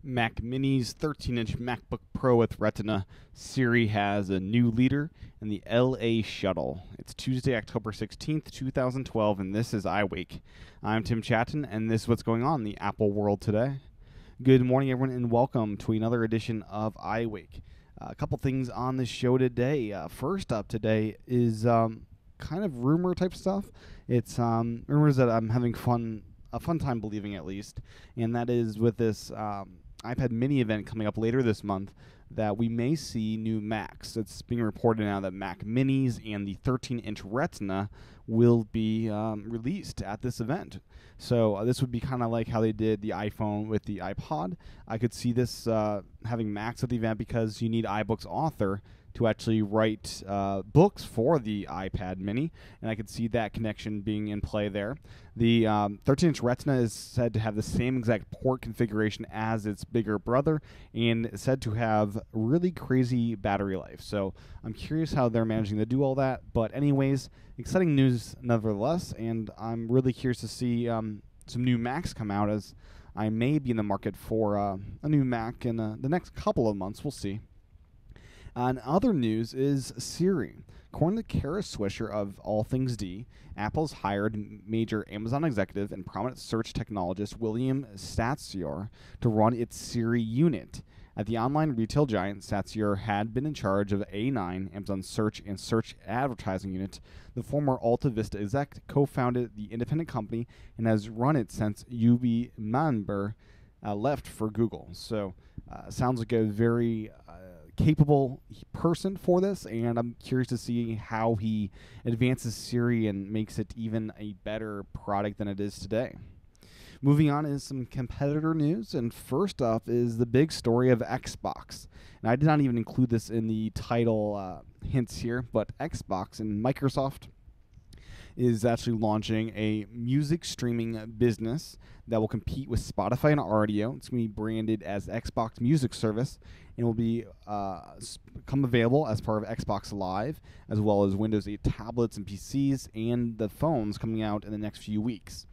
Mac Mini's 13-inch MacBook Pro with Retina. Siri has a new leader in the LA Shuttle. It's Tuesday, October 16th, 2012, and this is iWake. I'm Tim Chaten, and this is what's going on in the Apple world today. Good morning, everyone, and welcome to another edition of iWake. A couple things on the show today. First up today is kind of rumor type stuff. It's rumors that I'm having a fun time believing, at least, and that is with this iPad mini event coming up later this month that we may see new Macs. It's being reported now that Mac Minis and the 13-inch Retina will be released at this event. So this would be kind of like how they did the iPhone with the iPod. I could see this having Macs at the event because you need iBooks Author to actually write books for the iPad mini, and I could see that connection being in play there. The 13-inch Retina is said to have the same exact port configuration as its bigger brother, and is said to have really crazy battery life. So I'm curious how they're managing to do all that. But anyways, exciting news nevertheless, and I'm really curious to see some new Macs come out, as I may be in the market for a new Mac in the next couple of months. We'll see. And other news is Siri. According to Kara Swisher of All Things D, Apple's hired major Amazon executive and prominent search technologist William Statsior to run its Siri unit. At the online retail giant, Statsior had been in charge of A9, Amazon's search and search advertising unit. The former Alta Vista exec co-founded the independent company and has run it since Uwe Manber left for Google. So sounds like a very capable person for this, and I'm curious to see how he advances Siri and makes it even a better product than it is today. Moving on is some competitor news, and first up is the big story of Xbox. And I did not even include this in the title hints here, but Xbox and Microsoft is actually launching a music streaming business that will compete with Spotify and Rdio. It's going to be branded as Xbox Music Service, and will be come available as part of Xbox Live, as well as Windows 8 tablets and PCs, and the phones coming out in the next few weeks.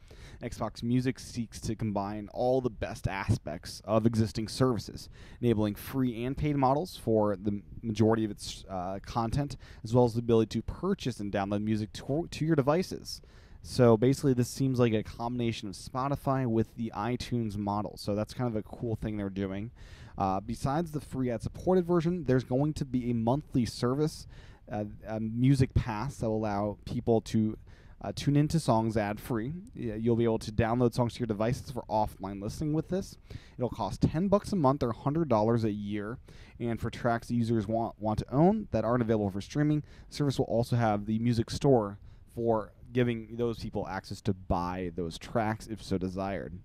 Xbox Music seeks to combine all the best aspects of existing services, enabling free and paid models for the majority of its content, as well as the ability to purchase and download music to your devices. So basically, this seems like a combination of Spotify with the iTunes model. So that's kind of a cool thing they're doing. Besides the free ad-supported version, there's going to be a monthly service, a music pass that will allow people to tune into songs ad-free. You'll be able to download songs to your devices for offline listening with this. It'll cost $10 a month or $100 a year. And for tracks that users want to own that aren't available for streaming, the service will also have the music store for giving those people access to buy those tracks if so desired.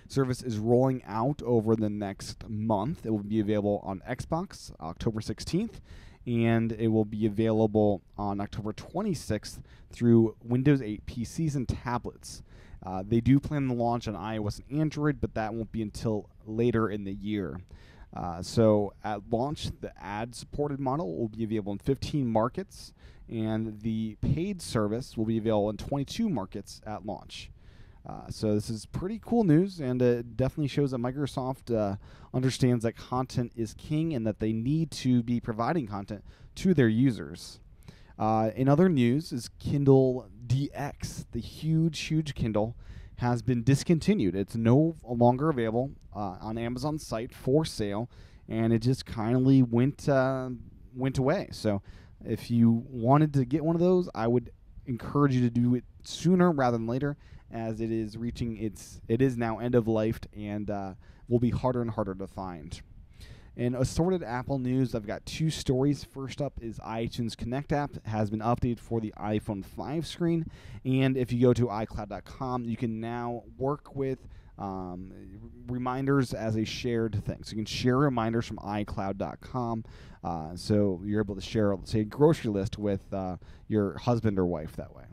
Service is rolling out over the next month. It will be available on Xbox October 16th, and it will be available on October 26th through Windows 8 PCs and tablets. They do plan to launch on iOS and Android, but that won't be until later in the year. So at launch, the ad-supported model will be available in 15 markets, and the paid service will be available in 22 markets at launch. So this is pretty cool news, and it definitely shows that Microsoft understands that content is king and that they need to be providing content to their users. In other news is Kindle DX. The huge Kindle has been discontinued. It's no longer available on Amazon's site for sale, and it just kindly went away. So if you wanted to get one of those, I would encourage you to do it sooner rather than later, as it is now end of life and will be harder and harder to find. In assorted Apple news, I've got two stories. First up is iTunes Connect app has been updated for the iPhone 5 screen, and if you go to iCloud.com, you can now work with reminders as a shared thing. So you can share reminders from iCloud.com. So you're able to share, say, a grocery list with your husband or wife that way.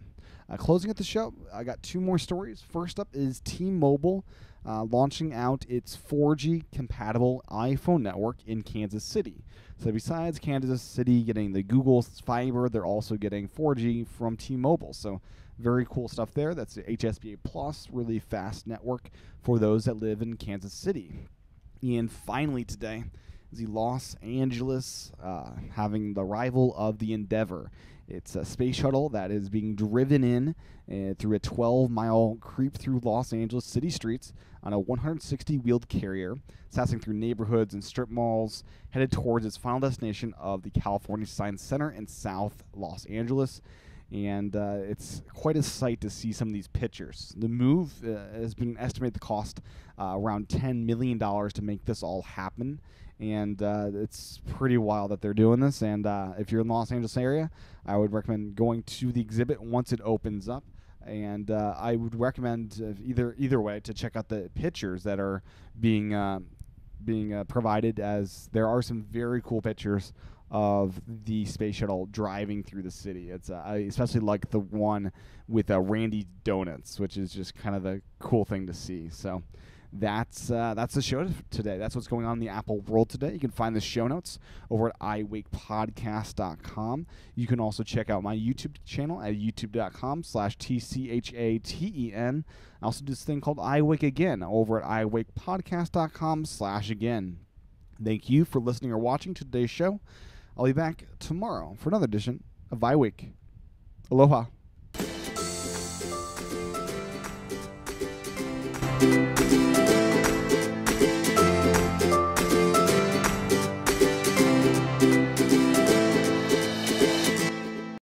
Closing at the show, I got two more stories. First up is T-Mobile launching out its 4G compatible iPhone network in Kansas City. So besides Kansas City getting the Google fiber, they're also getting 4G from T-Mobile. So very cool stuff there. That's the HSBA Plus, really fast network for those that live in Kansas City. And finally today is the Los Angeles having the arrival of the Endeavour. It's a space shuttle that is being driven in through a 12-mile creep through Los Angeles city streets on a 160-wheeled carrier. It's passing through neighborhoods and strip malls, headed towards its final destination of the California Science Center in South Los Angeles. And it's quite a sight to see some of these pictures. The move has been estimated to cost around $10 million to make this all happen. And it's pretty wild that they're doing this. And if you're in the Los Angeles area, I would recommend going to the exhibit once it opens up. And I would recommend either way to check out the pictures that are being provided, as there are some very cool pictures of the space shuttle driving through the city. It's I especially like the one with Randy Donuts, which is just kind of the cool thing to see. So that's the show today. That's what's going on in the Apple world today. You can find the show notes over at iWakePodcast.com. You can also check out my YouTube channel at youtube.com/TCHATEN. I also do this thing called iWake Again over at iWakePodcast.com/again. Thank you for listening or watching to today's show. I'll be back tomorrow for another edition of iWake. Aloha.